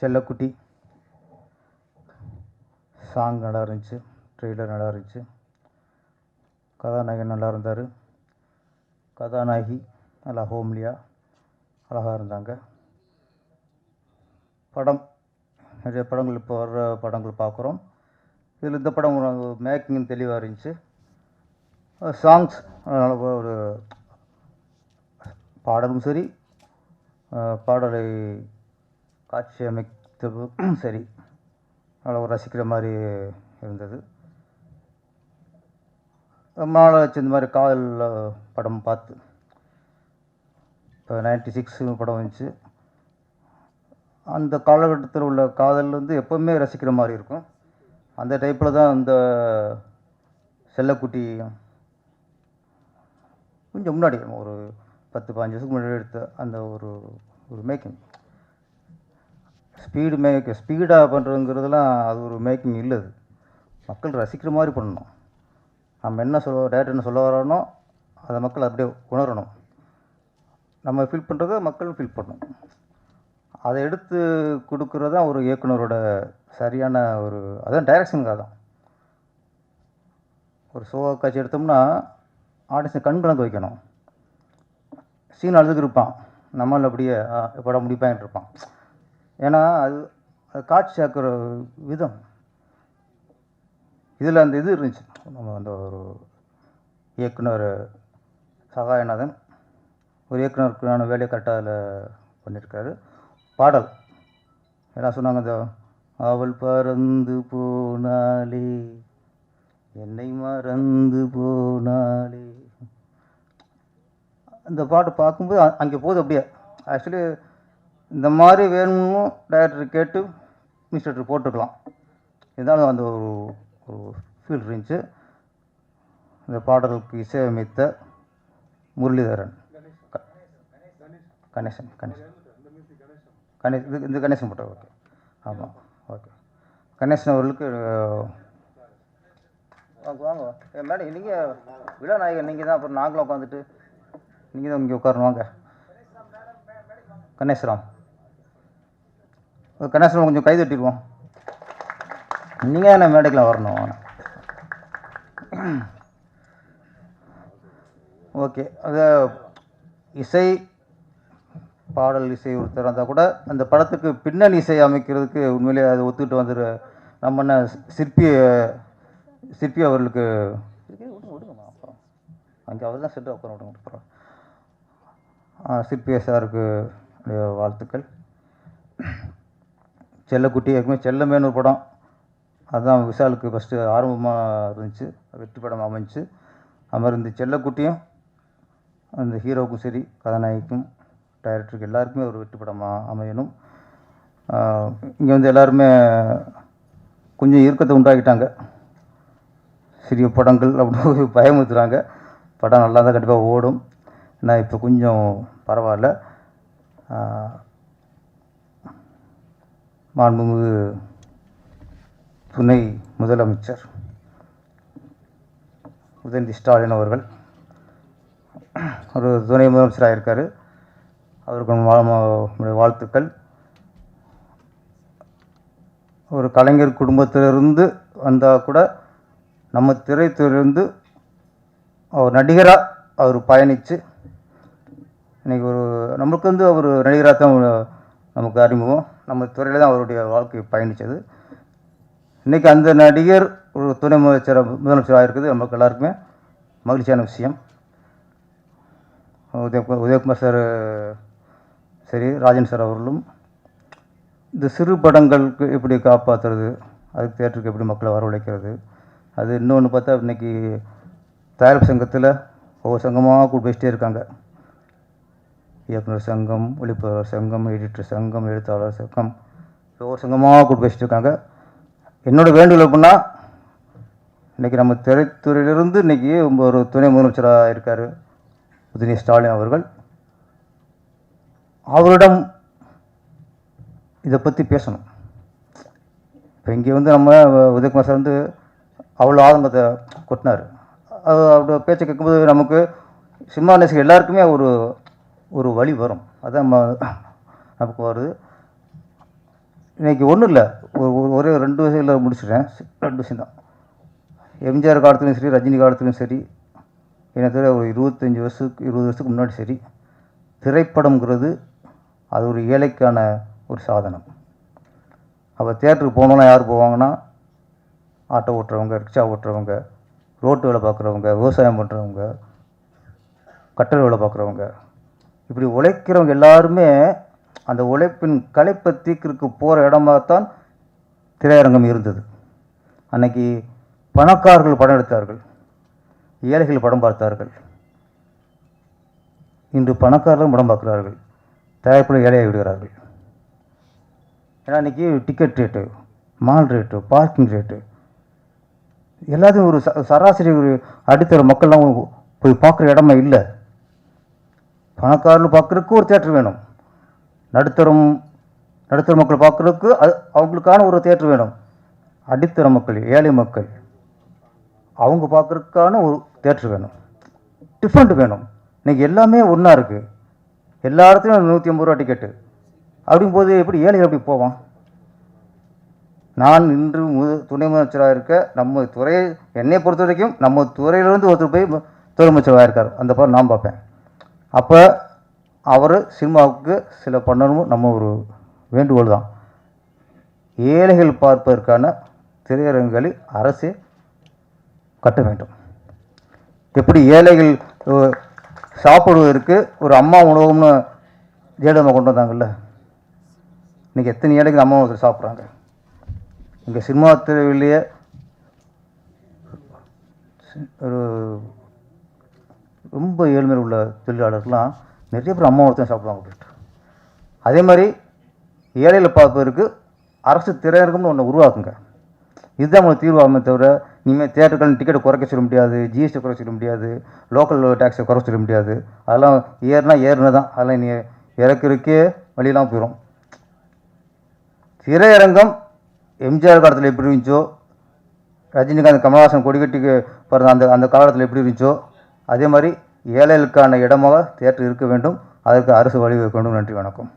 செல்லக்குட்டி சாங் நல்லா இருந்துச்சு, ட்ரெய்லர் நல்லா இருந்துச்சு, கதாநாயகன் நல்லா இருந்தார், கதாநாயகி நல்லா ஹோம்லியாக அழகாக இருந்தாங்க. படம் நிறைய படங்கள் இப்போ வர்ற படங்கள் பார்க்குறோம். இதில் இந்த படம் மேக்கிங் தெளிவாக இருந்துச்சு. சாங்ஸ் ஒரு பாடலும் சரி, பாடலை காட்சி அமைத்ததும் சரி, நல்லா ரசிக்கிற மாதிரி இருந்தது. ரொம்ப நாள் ஆச்சு இந்த மாதிரி காதல் படம் பார்த்து. இப்போ 96 படம் வந்துச்சு. அந்த காலகட்டத்தில் உள்ள காதல் வந்து எப்போவுமே ரசிக்கிற மாதிரி இருக்கும். அந்த டைப்பில் தான் அந்த செல்லக்குட்டி கொஞ்சம் முன்னாடி ஒரு 10-15 வருஷத்துக்கு முன்னாடி எடுத்த அந்த ஒரு மேக்கிங் ஸ்பீடாக பண்ணுறதுங்கிறதுலாம் அது ஒரு மேக்கிங் இல்லை. அது மக்கள் ரசிக்கிற மாதிரி பண்ணணும். நம்ம என்ன டேரக்டர் என்ன சொல்ல வரோனோ அதை மக்கள் அப்படியே உணரணும். நம்ம ஃபீல் பண்ணுறத மக்களும் ஃபீல் பண்ணணும். அதை எடுத்து கொடுக்குறது தான் ஒரு இயக்குனரோட சரியான அதான் டைரக்ஷனுக்காக தான். ஒரு சோகா காட்சி எடுத்தோம்னா ஆடியன்ஸை கண் கலங்க வைக்கணும். சீன் அழுதுக்கு இருப்பான், நம்மள அப்படியே படம் முடிப்பாங்கிட்டு இருப்பான். ஏன்னா அது காட்சி ஆக்குற விதம். இதில் அந்த இது இருந்துச்சு. நம்ம அந்த ஒரு இயக்குனர் சகாயநாதன் ஒரு இயக்குனருக்கான வேலையை கரெக்டாக அதில் பண்ணியிருக்காரு. பாடல் என்ன சொன்னாங்க, அந்த அவள் பறந்து போனாலே என்னை மறந்து போனாலே, அந்த பாட்டு பார்க்கும்போது அங்கே போகுது அப்படியே. ஆக்சுவலி இந்த மாதிரி வேணும்னு டைரக்டர் கேட்டு மிஸ்டர் போட்டுக்கலாம். இருந்தாலும் அந்த ஒரு ஃபீல் இருந்துச்சு. இந்த பாடலுக்கு இசையமைத்த முரளிதரன், கணேசன் இந்த கணேசன் போட்டார். ஓகே, ஆமாம், ஓகே. கணேசன் அவர்களுக்கு வாங்க மேடம், நீங்கள் விழாநாயகன் நீங்கள் தான். அப்புறம் நாங்களும் உட்காந்துட்டு நீங்கள் தான் இங்கே உட்காரணும். வாங்க கணேசராம், கணேசன் கொஞ்சம் கை தட்டிடுவோம். நீங்கள் என்ன மேடைக்கெலாம் வரணும். ஓகே, அது இசை பாடல் இசை ஒருத்தர் இருந்தால் கூட அந்த படத்துக்கு பின்னணி இசை அமைக்கிறதுக்கு உண்மையிலே அதை ஒத்துக்கிட்டு வந்துடு. நம்ம என்ன சிற்பி அவர்களுக்கு விடுங்கம்மா, அப்புறம் அங்கே அவர் தான் செட்டு அப்புறம் விடுங்க. அப்புறம் சிற்பி சாருக்கு வாழ்த்துக்கள். செல்லக்குட்டி ஏற்கனவே செல்லமேன்னு ஒரு படம், அதுதான் விஷாலுக்கு ஃபஸ்ட்டு ஆரம்பமாக இருந்துச்சு, வெற்றி படம் அமைஞ்சு. அது மாதிரி இந்த செல்லக்குட்டியும் அந்த ஹீரோவுக்கும் சரி, கதாநாயகிக்கும், டைரக்டருக்கு எல்லாருக்குமே ஒரு வெற்றி படமாக அமையணும். இங்கே வந்து எல்லாருமே கொஞ்சம் இறுக்கத்தை உண்டாக்கிட்டாங்க. சிறிய படங்கள் அப்படின்னு பயமுறுத்துகிறாங்க. படம் நல்லா தான் கண்டிப்பாக ஓடும். ஏன்னா இப்போ கொஞ்சம் பரவாயில்ல. மாண்புமிகு துணை முதலமைச்சர் உதயநிதி ஸ்டாலின் அவர்கள் ஒரு துணை முதலமைச்சராக இருக்கார். அவருக்கு வாழ்த்துக்கள். ஒரு கலைஞர் குடும்பத்திலிருந்து வந்தால் கூட நம்ம திரைத்துறையிலிருந்து அவர் நடிகராக அவர் பயணித்து இன்றைக்கி நம்மளுக்கு வந்து அவர் நடிகராக தான் நமக்கு அறிமுகம். நம்ம துறையில் தான் அவருடைய வாழ்க்கை பயணித்தது. இன்றைக்கி அந்த நடிகர் ஒரு துணை முதலமைச்சராக இருக்குது நமக்கு எல்லாருக்குமே மகிழ்ச்சியான விஷயம். உதயகுமார் சார் சரி, ராஜன் சார் அவர்களும் இந்த சிறு படங்களுக்கு எப்படி காப்பாற்றுறது, அதுக்கு தேட்டருக்கு எப்படி மக்களை வரவழைக்கிறது, அது இன்னொன்று பார்த்தா இன்றைக்கி தயாரிப்பு சங்கத்தில் ஒவ்வொரு சங்கமாக கூட பேசிட்டே இருக்காங்க. இயக்குனர் சங்கம், ஒளிப்பதிவாளர் சங்கம், எடிட்டர் சங்கம், எழுத்தாளர் சங்கம், ஒவ்வொரு சங்கமாக கூட பேசிட்டு இருக்காங்க. என்னோடய வேண்டுகோள் அப்படின்னா, இன்றைக்கி நம்ம திரைத்துறையிலிருந்து இன்றைக்கி ஒரு துணை முதலமைச்சராக இருக்கார் உதயநிதி ஸ்டாலின் அவர்கள். அவரிடம் இதை பற்றி பேசணும். இப்போ இங்கே வந்து நம்ம உதயகுமார் சார் வந்து அவ்வளோ ஆதங்கத்தை கொட்டினார். அவரோட பேச்சை கேட்கும்போது நமக்கு சினிமா நேசிக்கிற எல்லாருக்குமே ஒரு வழி வரும். அதான் நமக்கு வருது. இன்றைக்கி ஒன்றும் இல்லை, ஒரே 2 விஷயத்தில் முடிச்சிடுறேன். 2 விஷயம் தான். எம்ஜிஆர் காலத்துலையும் சரி, ரஜினி காலத்துலையும் சரி, எனக்கு தெரிஞ்ச ஒரு 20 வருஷத்துக்கு முன்னாடி சரி, திரைப்படம்ங்கிறது அது ஒரு ஏழைக்கான ஒரு சாதனம். அப்போ தியேட்டருக்கு போகணுன்னா யார் போவாங்கன்னா, ஆட்டோ ஓட்டுறவங்க, ரிக்ஷா ஓட்டுறவங்க, ரோட்டு வேலை பார்க்குறவங்க, விவசாயம் பண்ணுறவங்க, கட்டட வேலை பார்க்குறவங்க, இப்படி உழைக்கிறவங்க எல்லாருமே அந்த உழைப்பின் களைப்பை தீர்க்கறதுக்கு போகிற இடமாகத்தான் திரையரங்கம் இருந்தது. அன்னைக்கு பணக்காரர்கள் படம் எடுத்தார்கள், ஏழைகள் படம் பார்த்தார்கள். இன்று பணக்காரர்களும் படம் பார்க்கிறார்கள், தயாரிப்பில் ஏழையை விடுகிறார்கள். ஏன்னா இன்றைக்கி ticket rate, mall rate, parking rate எல்லாத்தையும் ஒரு சராசரி ஒரு அடித்தர மக்கள்லாம் போய் பார்க்குற இடமே இல்லை. பணக்காரர்கள் பார்க்குறதுக்கு ஒரு தேட்டர் வேணும், நடுத்தர மக்கள் பார்க்குறதுக்கு அவங்களுக்கான ஒரு தேட்டர் வேணும், அடித்தர மக்கள், ஏழை மக்கள் அவங்க பார்க்குறதுக்கான ஒரு தேட்டர் வேணும், டிஃப்ரெண்ட் வேணும். இன்றைக்கி எல்லாமே ஒன்றா இருக்குது, எல்லா இடத்துலையும் 150 ரூபா டிக்கெட்டு. அப்படிங்கும்போது எப்படி ஏழைகள் எப்படி போவான்? நான் இன்று துணை முதலமைச்சராக இருக்க நம்ம துறை, என்னை பொறுத்த வரைக்கும் நம்ம துறையிலேருந்து ஒருத்தர் போய் துணை முதலமைச்சராக இருக்கார், அந்த படம் நான் பார்ப்பேன். அப்போ அவர் சினிமாவுக்கு சில பண்ணணும், நம்ம ஒரு வேண்டுகோள் தான். ஏழைகள் பார்ப்பதற்கான திரையரங்குகளை அரசே கட்ட வேண்டும். எப்படி ஏழைகள் சாப்பிடுவதற்கு ஒரு அம்மா உணவகம்னு ஜெயலலிதா கொண்டு வந்தாங்கல்ல, இன்றைக்கி எத்தனை ஏழைகள் அம்மா உணவகத்தில் சாப்பிட்றாங்க. இங்கே சினிமா துறையிலேயே ஒரு ரொம்ப ஏழ்மையில் உள்ள தொழிலாளர்கள்லாம் நிறைய பேர் அம்மா உணவகத்தில் சாப்பிடுவாங்க போயிட்டு. அதே மாதிரி ஏழைகளை பார்ப்பதற்கு அரசு திரையரங்கம்னு ஒன்று உருவாக்குங்க. இதுதான் உங்களுக்கு தீர்வாகுமே தவிர, இனிமேல் தேட்டர்கள் டிக்கெட்டை குறைக்க சொல்ல முடியாது, ஜிஎஸ்டி குறைக்க சொல்ல முடியாது, லோக்கல் டேக்ஸை குறைக்க சொல்ல முடியாது. அதெல்லாம் ஏறுனா தான், அதெல்லாம் நீ இறக்குறதுக்கே வழியெல்லாம் போயிடும். திரையரங்கம் எம்ஜிஆர் காலத்தில் எப்படி இருந்துச்சோ, ரஜினிகாந்த் கமல்ஹாசன் கொடிக்கட்டிக்கு பிறந்த அந்த காலத்தில் எப்படி இருந்துச்சோ, அதே மாதிரி ஏழைகளுக்கான இடமாக தியேட்டர் இருக்க வேண்டும். அதற்கு அரசு வழிவகுக்க வேண்டும். நன்றி, வணக்கம்.